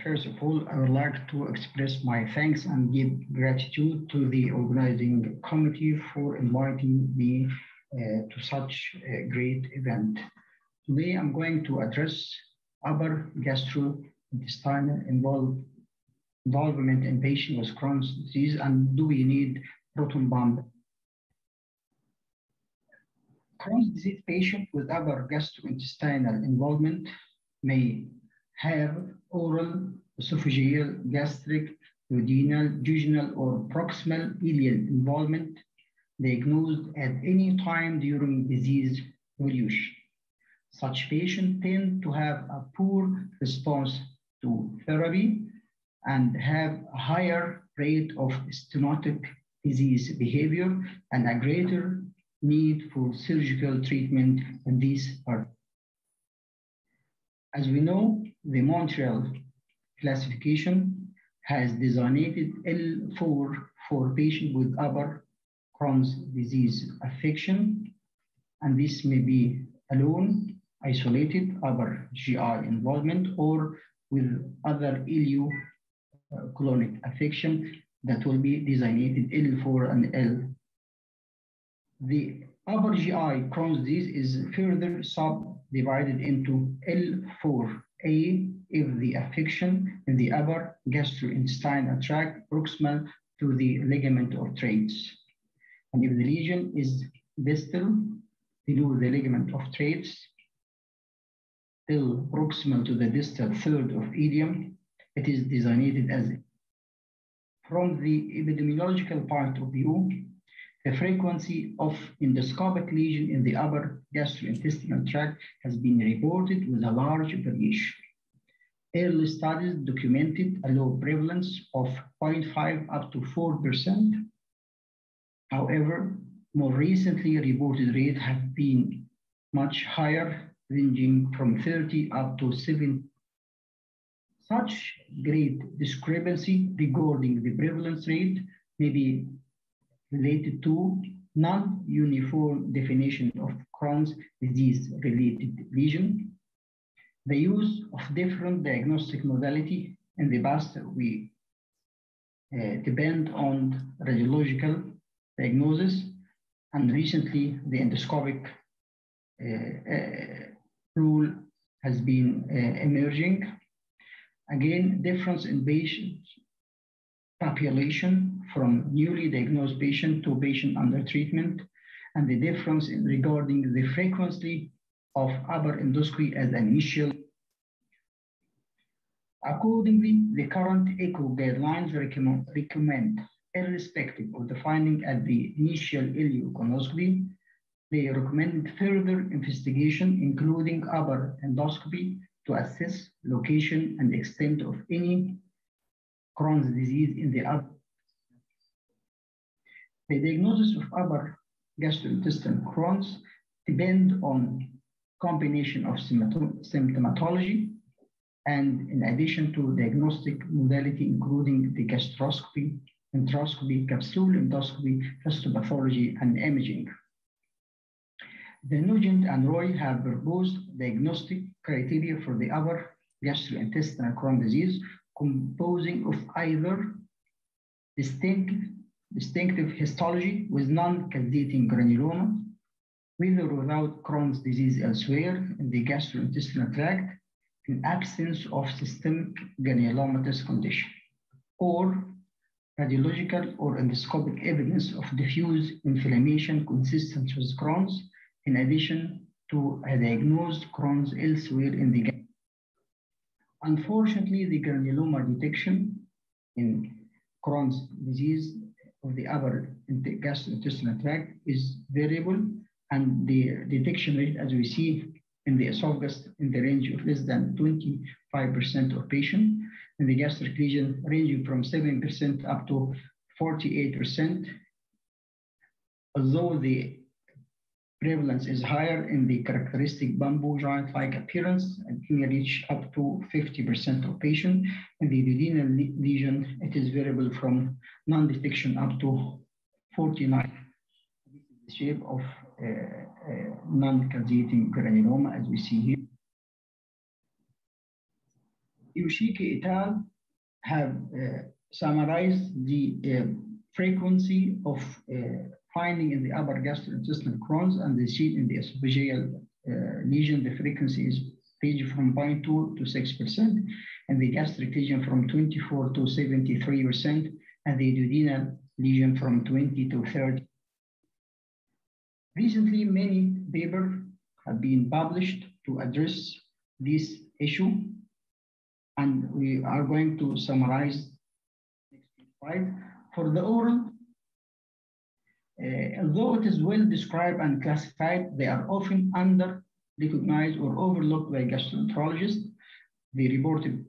First of all, I would like to express my thanks and give gratitude to the organizing committee for inviting me to such a great event. Today, I'm going to address upper gastrointestinal involvement in patients with Crohn's disease and do we need proton pump. Crohn's disease patients with upper gastrointestinal involvement may have oral, esophageal, gastric, duodenal, jejunal, or proximal ileal involvement diagnosed at any time during disease evolution. Such patients tend to have a poor response to therapy and have a higher rate of stenotic disease behavior and a greater need for surgical treatment in these parts. As we know, the Montreal classification has designated L4 for patients with upper Crohn's disease affection, and this may be alone, isolated upper GI involvement, or with other ileocolonic affection that will be designated L4 and L. The upper GI Crohn's disease is further subdivided into L4A if the affection in the upper gastrointestinal tract proximal to the ligament of Treitz. And if the lesion is distal below the ligament of Treitz, still proximal to the distal third of ileum, it is designated as. From the epidemiological point of view, the frequency of endoscopic lesion in the upper gastrointestinal tract has been reported with a large variation. Early studies documented a low prevalence of 0.5 up to 4%. However, more recently reported rates have been much higher, ranging from 30 up to 7. Such great discrepancy regarding the prevalence rate may be related to non-uniform definition of Crohn's disease-related lesion, the use of different diagnostic modality. In the past, we depend on radiological diagnosis, and recently the endoscopic rule has been emerging. Again, difference in patient population from newly diagnosed patient to patient under treatment, and the difference in regarding the frequency of upper endoscopy as an initial. Accordingly, the current ECHO guidelines recommend, irrespective of the finding at the initial ileoconoscopy, they recommend further investigation, including upper endoscopy, to assess location and extent of any Crohn's disease in the upper. The diagnosis of upper gastrointestinal Crohn's depend on combination of symptomatology and in addition to diagnostic modality, including the gastroscopy, enteroscopy, capsule endoscopy, histopathology, and imaging. The Nugent and Roy have proposed diagnostic criteria for the upper gastrointestinal Crohn's disease, composing of either distinctive histology with non-caseating granuloma, with or without Crohn's disease elsewhere in the gastrointestinal tract, in absence of systemic granulomatous condition, or radiological or endoscopic evidence of diffuse inflammation consistent with Crohn's, in addition to a diagnosed Crohn's elsewhere in the gut. Unfortunately, the granuloma detection in Crohn's disease of the upper gastrointestinal tract is variable, and the detection rate, as we see in the esophagus, in the range of less than 25% of patients, in the gastric lesion ranging from 7% up to 48%, although the prevalence is higher in the characteristic bamboo joint-like appearance and can reach up to 50% of patients. In the duodenal lesion, it is variable from non-detection up to 49%. This is the shape of non-caseating granuloma, as we see here. Yoshiki et al. Have summarized the frequency of finding in the upper gastrointestinal Crohn's and the seen in the esophageal lesion. The frequency is ranging from 0.2 to 6%, and the gastric lesion from 24 to 73%, and the duodenal lesion from 20 to 30. Recently, many papers have been published to address this issue, and we are going to summarize next slide. For the oral, although it is well described and classified, they are often under-recognized or overlooked by gastroenterologists. The reported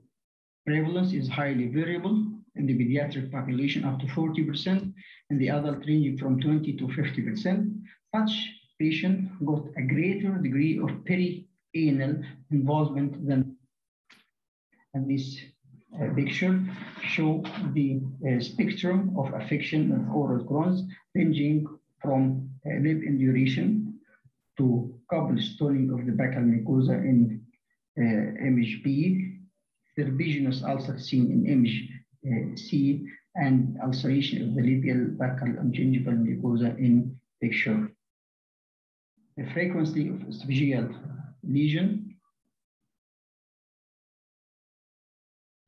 prevalence is highly variable in the pediatric population, up to 40%, and the adult ranging from 20 to 50%. Such patients got a greater degree of perianal involvement than. And this picture show the spectrum of affection of oral Crohn's, ranging from lip induration to couple stoning of the buccal mucosa in image B, serpiginous ulcer seen in image C, and ulceration of the labial, buccal, and gingival mucosa in picture. The frequency of esophageal lesion.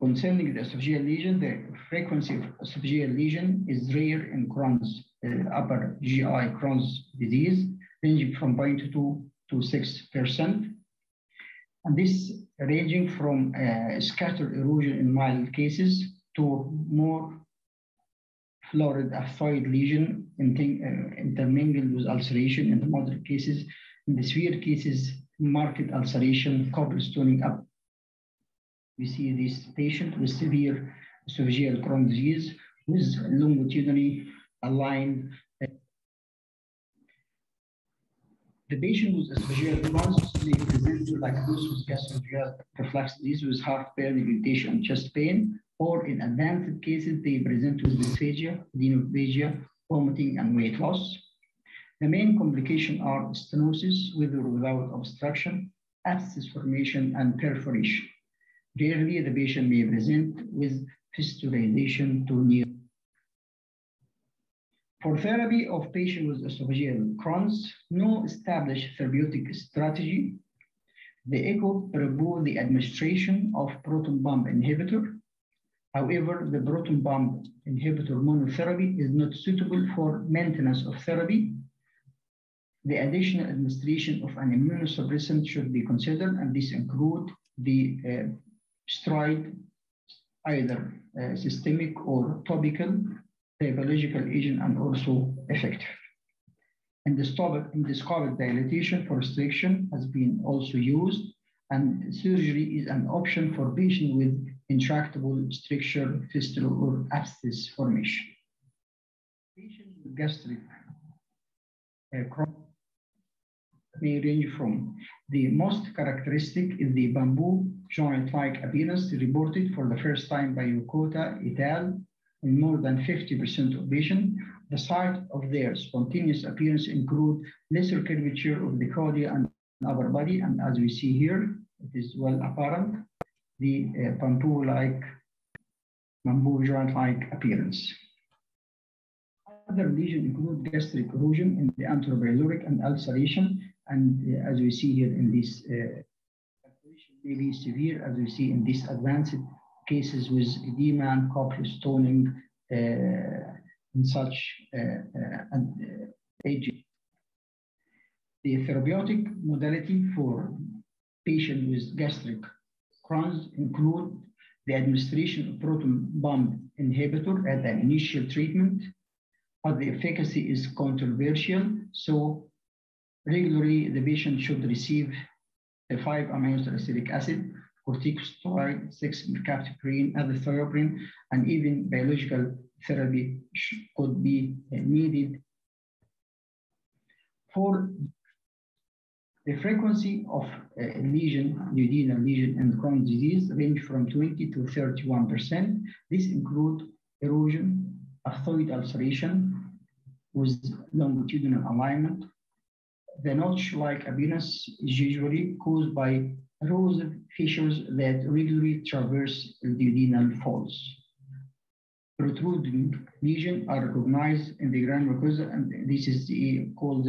Concerning the esophageal lesion, the frequency of esophageal lesion is rare in Crohn's, upper GI Crohn's disease, ranging from 0.2 to 6%. And this ranging from scattered erosion in mild cases to more florid aphthoid lesion intermingled with ulceration in the moderate cases. In the severe cases, marked ulceration, couple stoning up. We see this patient with severe esophageal Crohn's disease with longitudinally aligned. The patient with esophageal Crohn's may present like those with gastroesophageal reflux disease with heartburn, irritation, chest pain, or in advanced cases, they present with dysphagia, adenoplasia, vomiting, and weight loss. The main complications are stenosis with or without obstruction, abscess formation, and perforation. Rarely, the patient may present with fistulization to near. For therapy of patients with esophageal Crohn's, no established therapeutic strategy. The ECHO proposed the administration of proton pump inhibitor. However, the proton pump inhibitor monotherapy is not suitable for maintenance of therapy. The additional administration of an immunosuppressant should be considered, and this include the steroid, either systemic or topical, the biological agent, and also effective. Endoscopic dilatation for restriction has been also used, and surgery is an option for patients with intractable stricture, fistula, or abscess formation. Patients with gastric Crohn may range from the most characteristic is the bamboo joint-like appearance reported for the first time by Yokota et al. In more than 50% of patients. The site of their spontaneous appearance include lesser curvature of the cornea and upper body, and as we see here, it is well apparent, the bamboo joint-like appearance. Other lesions include gastric erosion in the anteropyloric and ulceration, and as we see here in this may be severe, as we see in these advanced cases with edema and couple stoning in such aging. The therapeutic modality for patients with gastric Crohn's include the administration of proton pump inhibitor as an initial treatment, but the efficacy is controversial, so regularly the patient should receive the 5-aminoacidic acid, corticosteroid, 6-mercaptopurine, azathioprine, and even biological therapy could be needed. For the frequency of duodenal lesion, and Crohn's disease range from 20 to 31%. This includes erosion, aphthoid ulceration with longitudinal alignment. The notch-like appearance is usually caused by erosive fissures that regularly traverse the duodenal folds. Protruding lesions are recognized in the gram mucosa, and this is called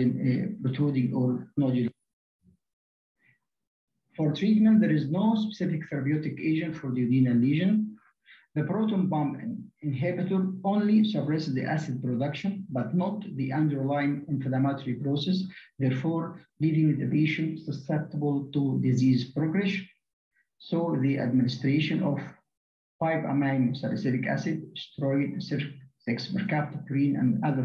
protruding or nodular. For treatment, there is no specific therapeutic agent for duodenal lesion. The proton pump inhibitor only suppresses the acid production, but not the underlying inflammatory process, therefore leaving the patient susceptible to disease progression. So the administration of 5-amino salicylic acid, steroid, 6-mercaptopurine, and other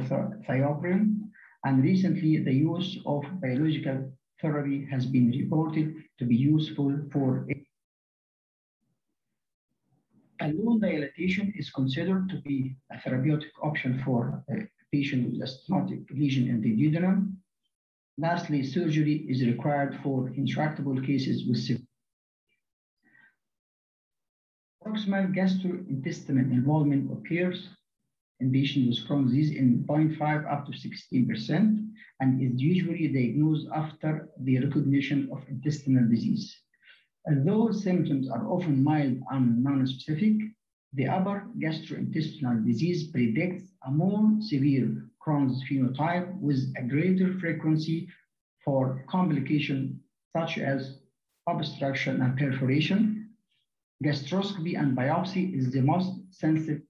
thiopurine. And recently, the use of biological therapy has been reported to be useful for balloon dilatation is considered to be a therapeutic option for a patient with a stenotic lesion in the duodenum. Lastly, surgery is required for intractable cases with severe proximal gastrointestinal involvement occurs in patients with Crohn's disease in 0.5 up to 16% and is usually diagnosed after the recognition of intestinal disease. Although symptoms are often mild and non-specific, the upper gastrointestinal disease predicts a more severe Crohn's phenotype with a greater frequency for complications such as obstruction and perforation. Gastroscopy and biopsy is the most sensitive.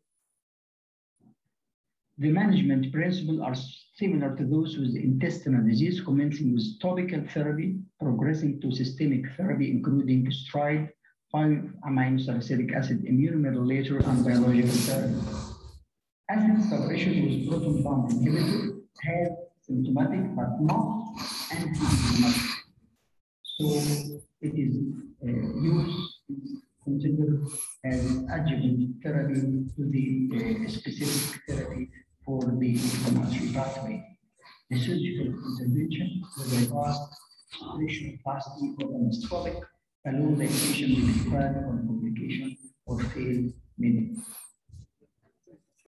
The management principles are similar to those with intestinal disease, commencing with topical therapy, progressing to systemic therapy, including steroid, 5-amino salicylic acid immunomodulator, and biological therapy. Acid suppression with proton pump inhibitor has symptomatic but not anti-symptomatic. So it is used considered as adjuvant therapy to the specific therapy for the inflammatory pathway. The surgical intervention with a vast operation-plasty or endoscopic balloon dilatation will be required for complication or failed medical.